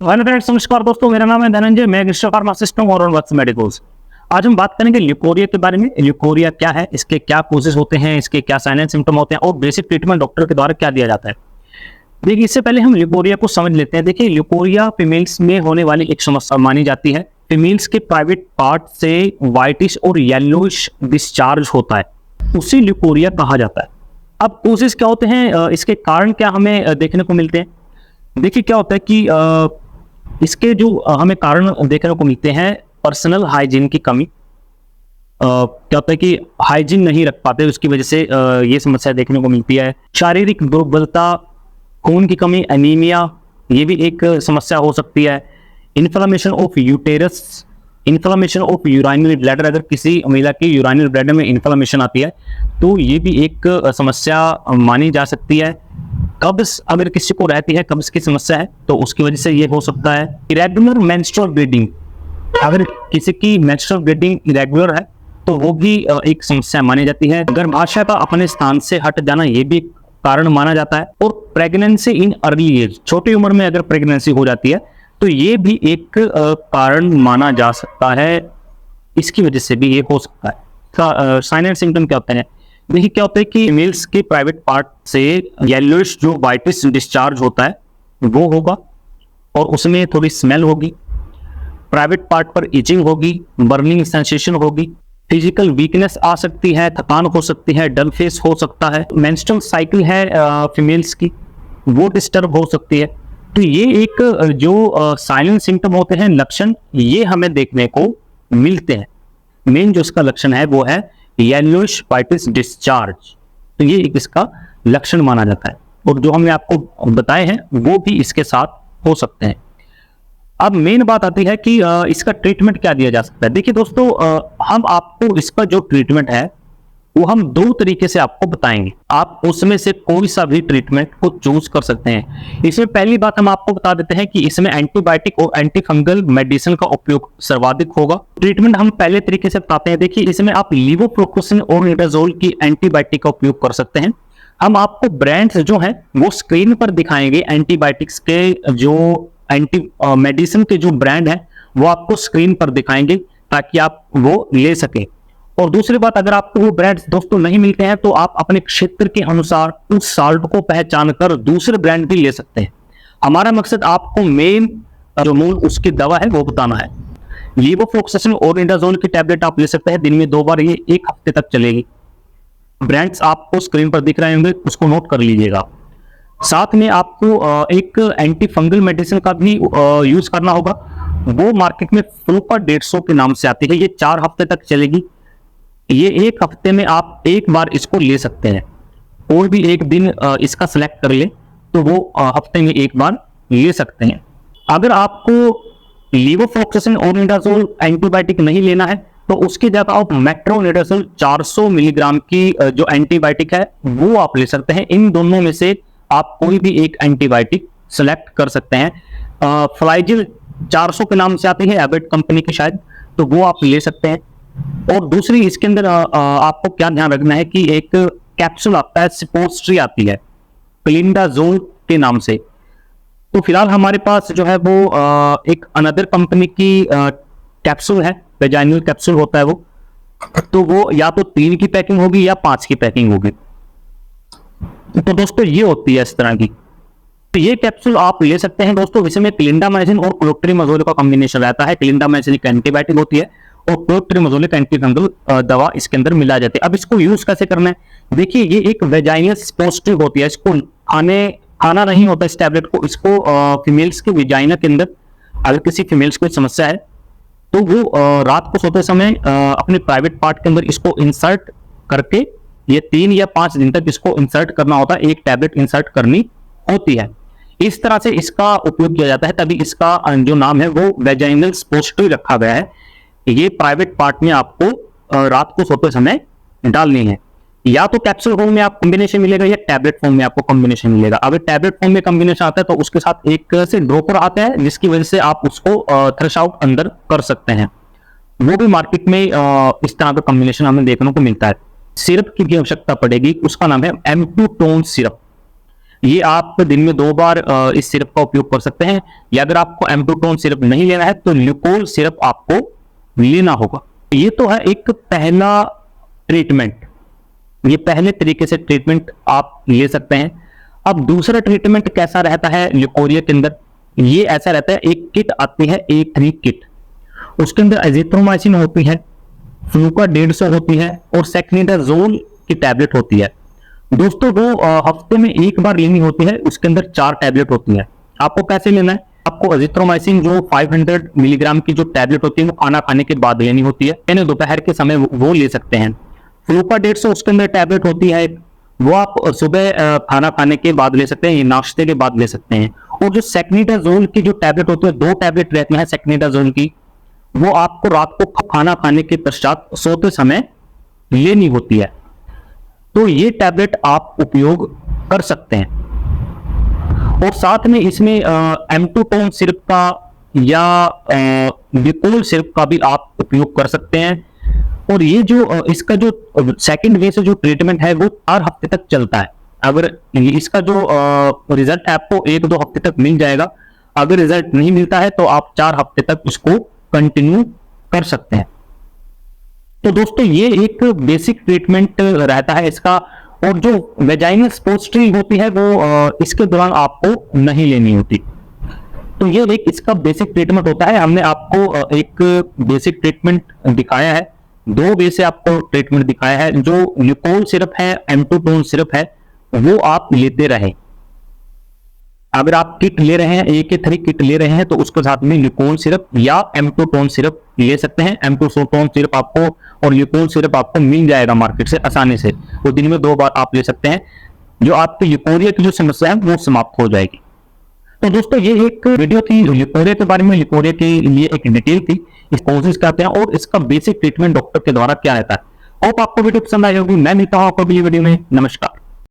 Hello friends, नमस्कार दोस्तों। मेरा नाम है धनंजय, मैं एग्रीकल्चर फार्मासिस्ट हूं और वत्स मेडिकल्स। आज हम बात करेंगे ल्यूकोरिया के बारे में। ल्यूकोरिया क्या है, इसके क्या कोजेस होते हैं, इसके क्या साइन एंड सिम्टम होते हैं और बेसिक ट्रीटमेंट डॉक्टर के द्वारा क्या दिया जाता है। देखिए, इससे पहले हम ल्यूकोरिया को समझ लेते हैं। देखिए, ल्यूकोरिया फीमेल्स में होने वाली एक समस्या मानी जाती है। फीमेल्स के प्राइवेट पार्ट से व्हाइटिश और येलोइश डिस्चार्ज होता है, उसे ल्यूकोरिया कहा जाता है। अब कोजेस क्या होते हैं, इसके कारण क्या हमें देखने को मिलते हैं। देखिए, क्या होता है कि इसके जो हमें कारण देखने को मिलते हैं, पर्सनल हाइजीन की कमी। क्या होता है कि हाइजीन नहीं रख पाते, उसकी वजह से ये समस्या देखने को मिलती है। शारीरिक दुर्बलता, खून की कमी, एनीमिया, ये भी एक समस्या हो सकती है। Inflammation of uterus, inflammation of urinary bladder, अगर किसी महिला की यूराइनरी ब्लैडर में इन्फ्लामेशन आती है तो ये भी एक समस्या मानी जा सकती है। कब्ज अगर किसी को रहती है, कब्ज की समस्या है, तो उसकी वजह से ये हो सकता है। इरेगुलर मेंस्ट्रुअल ब्लीडिंग, अगर किसी की मेंस्ट्रुअल ब्लीडिंग इरेगुलर है तो वो भी एक समस्या मानी जाती है। गर्भाशय का अपने स्थान से हट जाना, ये भी एक कारण माना जाता है। और प्रेगनेंसी इन अर्ली एज, छोटी उम्र में अगर प्रेगनेंसी हो जाती है तो ये भी एक कारण माना जा सकता है। इसकी वजह से भी ये हो सकता है। साइन एंड सिम्टम क्या होते हैं। देखिए, क्या होता है कि मेल्स के प्राइवेट पार्ट से येलोइश जो व्हाइटिश डिस्चार्ज होता है वो होगा और उसमें थोड़ी स्मेल होगी। प्राइवेट पार्ट पर इचिंग होगी, बर्निंग सेंसेशन होगी, फिजिकल वीकनेस आ सकती है, थकान हो सकती है, डल फेस हो सकता है। मेंस्ट्रुअल साइकिल है फीमेल्स की, वो डिस्टर्ब हो सकती है। तो ये एक जो साइलेंट सिम्टम होते हैं, लक्षण, ये हमें देखने को मिलते हैं। मेन जो इसका लक्षण है वो है येलोइश व्हाइटिश डिस्चार्ज। तो ये एक इसका लक्षण माना जाता है और जो हमने आपको बताए हैं वो भी इसके साथ हो सकते हैं। अब मेन बात आती है कि इसका ट्रीटमेंट क्या दिया जा सकता है। देखिए दोस्तों, हम आपको इसका जो ट्रीटमेंट है वो हम दो तरीके से आपको बताएंगे। आप उसमें से कोई सा भी ट्रीटमेंट को चूज कर सकते हैं। इसमें पहली बात हम आपको बता देते हैं कि इसमें एंटीबायोटिक और एंटी फंगल मेडिसिन का उपयोग सर्वाधिक होगा। ट्रीटमेंट हम पहले तरीके से बताते हैं। देखिए, इसमें आप लीवोफ्लोक्सिसिन और निडाजोल की एंटीबायोटिक का उपयोग कर सकते हैं। हम आपको ब्रांड्स जो है वो स्क्रीन पर दिखाएंगे। एंटीबायोटिक्स के जो एंटी मेडिसिन के जो ब्रांड है वो आपको स्क्रीन पर दिखाएंगे ताकि आप वो ले सकें। और दूसरी बात, अगर आपको वो ब्रांड्स दोस्तों नहीं मिलते हैं तो आप अपने क्षेत्र के अनुसार उस साल्ट को पहचान कर दूसरे ब्रांड भी ले सकते हैं। हमारा मकसद आपको मेन जो मूल उसकी दवा है वो बताना है। लीवोफ्लोक्सिसिन और निडाजोल की टैबलेट आप ले सकते हैं दिन में 2 बार, ये 1 हफ्ते तक चलेगी। ब्रांड्स आपको स्क्रीन पर दिख रहे होंगे, उसको नोट कर लीजिएगा। साथ में आपको एक एंटी फंगल मेडिसिन का भी यूज करना होगा। वो मार्केट में फ्लूपा 150 के नाम से आती है। ये 4 हफ्ते तक चलेगी। ये 1 हफ्ते में आप 1 बार इसको ले सकते हैं। कोई भी एक दिन इसका सिलेक्ट कर ले तो वो हफ्ते में 1 बार ले सकते हैं। अगर आपको लीवोफ्लोक्सिसिन और निडाजोल एंटीबायोटिक नहीं लेना है तो उसकी जगह आप मेट्रोनिडाजोल 400 मिलीग्राम की जो एंटीबायोटिक है वो आप ले सकते हैं। इन दोनों में से आप कोई भी एक एंटीबायोटिक सेलेक्ट कर सकते हैं। फ्लाइजिल 400 के नाम से आती है, एबेट कंपनी की शायद, तो वो आप ले सकते हैं। और दूसरी इसके अंदर आपको क्या ध्यान रखना है कि एक कैप्सूल आता है, सिपोस्ट्री आती है क्लिंडाजोल के नाम से। तो फिलहाल हमारे पास जो है वो एक अनदर कंपनी की कैप्सूल है, वेजाइनल कैप्सूल होता है वो। तो वो या तो 3 की पैकिंग होगी या 5 की पैकिंग होगी। तो दोस्तों ये होती है इस तरह की। तो ये कैप्सूल आप ले सकते हैं दोस्तों। इसमें क्लिंडामाइसिन और क्लोट्रीमाजोल का कॉम्बिनेशन रहता है। क्लिंडामाइसिन एक एंटीबायोटिक होती है और क्लोट्रीमाजोल एक एंटीफंगल दवा इसके अंदर मिला जाती है। अब इसको यूज कैसे करना है। देखिए, ये एक वेजाइनल सिपोस्ट्री होती है। इसको खाना नहीं होता इस टैबलेट को। इसको फीमेल्स के वेजाइना के अंदर अगर किसी फीमेल्स को समस्या है तो वो रात को सोते समय अपने प्राइवेट पार्ट के अंदर इसको इंसर्ट करके ये 3 या 5 दिन तक इसको इंसर्ट करना होता है। एक टैबलेट इंसर्ट करनी होती है। इस तरह से इसका उपयोग किया जाता है, तभी इसका जो नाम है वो वेजाइनल सिपोस्ट्री रखा गया है। ये प्राइवेट पार्ट में आपको रात को सोते समय डालनी है। या तो कैप्सूल फॉर्म में आप कॉम्बिनेशन मिलेगा या टैबलेट फॉर्म में आपको कॉम्बिनेशन मिलेगा। अगर टैबलेट फॉर्म में कॉम्बिनेशन आता है तो उसके साथ एक से ड्रॉपर आता है जिसकी वजह से आप उसको थ्रेश आउट अंदर कर सकते हैं। वो भी मार्केट में इस तरह का कॉम्बिनेशन हमें देखने को मिलता है। सिरप की भी आवश्यकता पड़ेगी, उसका नाम है M2 टोन सिरप। ये आप दिन में 2 बार इस सिरप का उपयोग कर सकते हैं। या अगर आपको एम्प्रोटोन सिरप नहीं लेना है तो ल्यूकोल सिरप आपको लेना होगा। ये तो है एक पहला ट्रीटमेंट, ये पहले तरीके से ट्रीटमेंट आप ले सकते हैं। अब दूसरा ट्रीटमेंट कैसा रहता है ल्यूकोरिया के अंदर, ये ऐसा रहता है, एक किट आती है A3 किट, उसके अंदर एजिथ्रोमाइसिन होती है, फ्लूका 150 होती है और सेक्नेडाजोल की टैबलेट होती है। दोस्तों वो हफ्ते में एक बार लेनी होती है, उसके अंदर 4 टैबलेट होती है। आपको कैसे लेना है, आपको एजिथ्रोमाइसिन जो 500 मिलीग्राम की जो टैबलेट होती है वो खाना खाने के बाद लेनी होती है, यानी दोपहर के समय वो ले सकते हैं। फ्लूका 150 उसके अंदर टैबलेट होती है, वो आप सुबह खाना खाने के बाद ले सकते हैं, ये नाश्ते के बाद ले सकते हैं। और जो सेक्नेडाजोल की जो टैबलेट होती है, 2 टैबलेट रहती है सेक्नेडाजोल की, वो आपको रात को खाना खाने के पश्चात सोते समय लेनी होती है। तो ये टैबलेट आप उपयोग कर सकते हैं। और साथ में इसमें एम्प्रोटोन सिरप का या ल्यूकोल सिरप का भी आप उपयोग कर सकते हैं। और ये जो इसका जो सेकंड वे से जो ट्रीटमेंट है वो 4 हफ्ते तक चलता है। अगर इसका जो रिजल्ट आपको 1-2 हफ्ते तक मिल जाएगा, अगर रिजल्ट नहीं मिलता है तो आप 4 हफ्ते तक इसको कंटिन्यू कर सकते हैं। तो दोस्तों ये एक बेसिक ट्रीटमेंट रहता है इसका। और जो वेजाइनल स्पोर्ट्री होती है वो इसके दौरान आपको नहीं लेनी होती। तो ये एक इसका बेसिक ट्रीटमेंट होता है। हमने आपको एक बेसिक ट्रीटमेंट दिखाया है, 2 वे से आपको ट्रीटमेंट दिखाया है। जो ल्यूकोल सिरप है, एम्प्रोटोन सिरप है, वो आप लेते रहे। अगर आप किट ले रहे हैं, AK3 किट ले रहे हैं, तो उसके साथ में ल्यूकोल सिरप या एम्प्रोटोन सिरप ले सकते हैं। एम्प्रोटोन सिरप आपको और ल्यूकोल सिरप आपको मिल जाएगा मार्केट से आसानी से, वो दिन में 2 बार आप ले सकते हैं। जो आपकी ल्यूकोरिया की जो समस्या है वो समाप्त हो जाएगी। तो दोस्तों ये एक वीडियो थी ल्यूकोरिया के बारे में, ल्यूकोरिया के लिए एक डिटेल थी, इस कोर्सेज क्या होते हैं और इसका बेसिक ट्रीटमेंट डॉक्टर के द्वारा क्या रहता है। होप आपको वीडियो पसंद आई होगी। मैं मिलता हूं आपको अगली वीडियो में। नमस्कार।